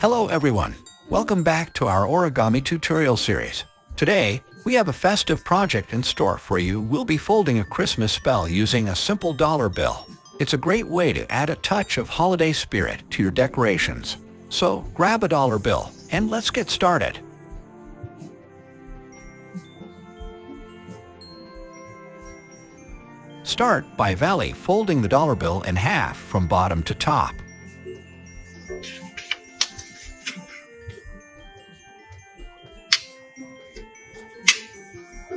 Hello everyone, welcome back to our origami tutorial series. Today, we have a festive project in store for you. We'll be folding a Christmas spell using a simple dollar bill. It's a great way to add a touch of holiday spirit to your decorations. So grab a dollar bill and let's get started. Start by folding the dollar bill in half from bottom to top.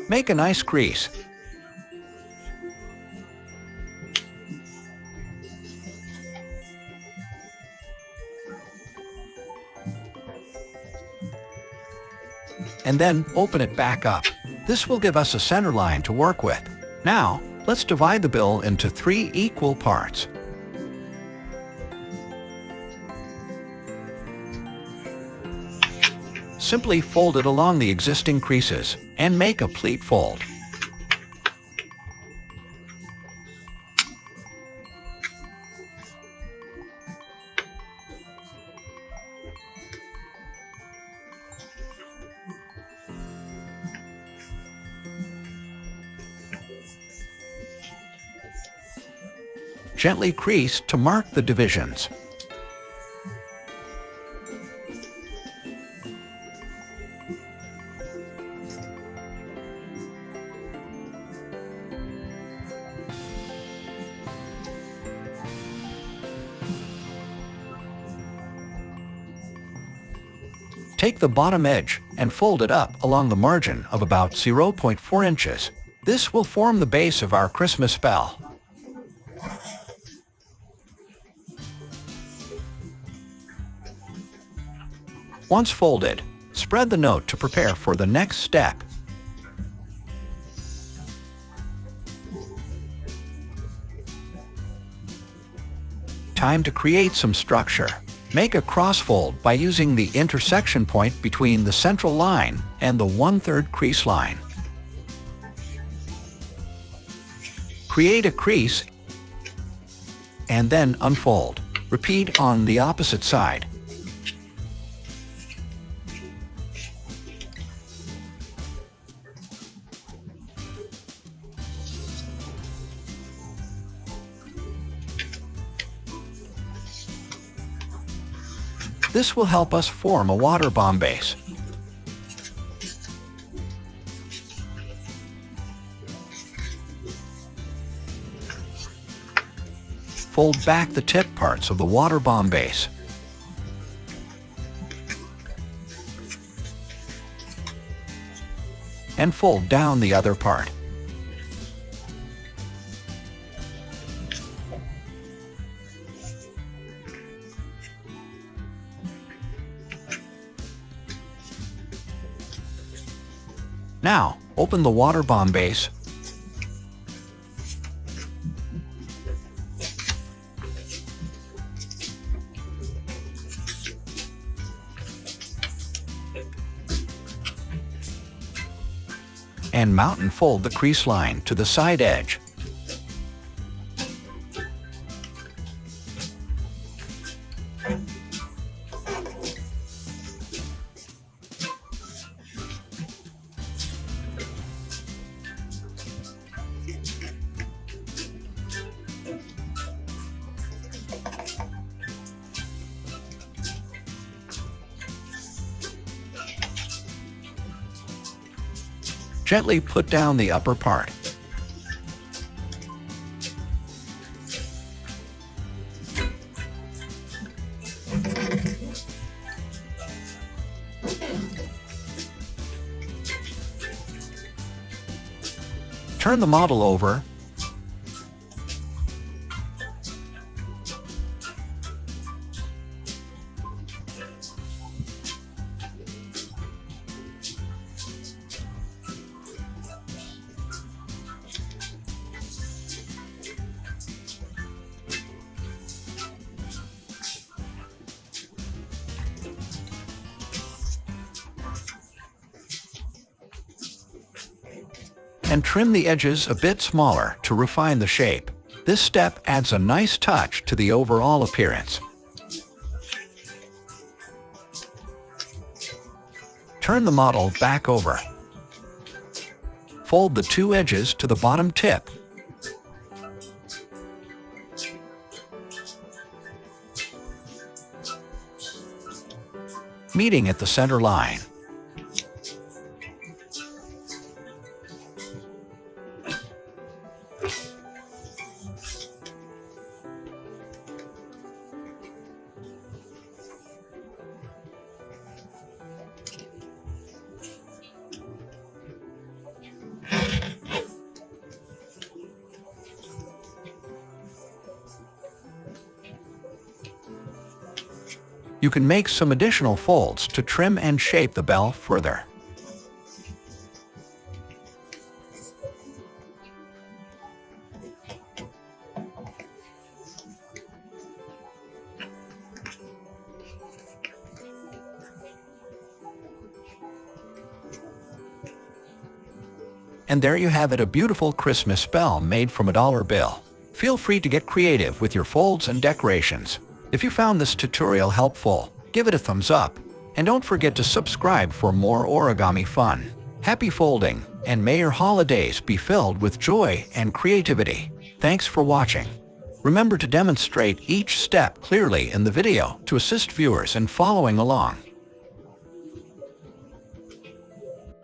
Make a nice crease. And then open it back up. This will give us a center line to work with. Now, let's divide the bill into 3 equal parts. Simply fold it along the existing creases and make a pleat fold. Gently crease to mark the divisions. Take the bottom edge and fold it up along the margin of about 0.4 inches. This will form the base of our Christmas spell. Once folded, spread the note to prepare for the next step. Time to create some structure. Make a crossfold by using the intersection point between the central line and the 1/3 crease line. Create a crease and then unfold. Repeat on the opposite side. This will help us form a water bomb base. Fold back the tip parts of the water bomb base. And fold down the other part. Now, open the water bomb base and mount and fold the crease line to the side edge. Gently put down the upper part. Turn the model over . And trim the edges a bit smaller to refine the shape. This step adds a nice touch to the overall appearance. Turn the model back over. Fold the two edges to the bottom tip. Meeting at the center line. You can make some additional folds to trim and shape the bell further. And there you have it, a beautiful Christmas bell made from a dollar bill. Feel free to get creative with your folds and decorations. If you found this tutorial helpful, give it a thumbs up, and don't forget to subscribe for more origami fun. Happy folding, and may your holidays be filled with joy and creativity. Thanks for watching. Remember to demonstrate each step clearly in the video to assist viewers in following along.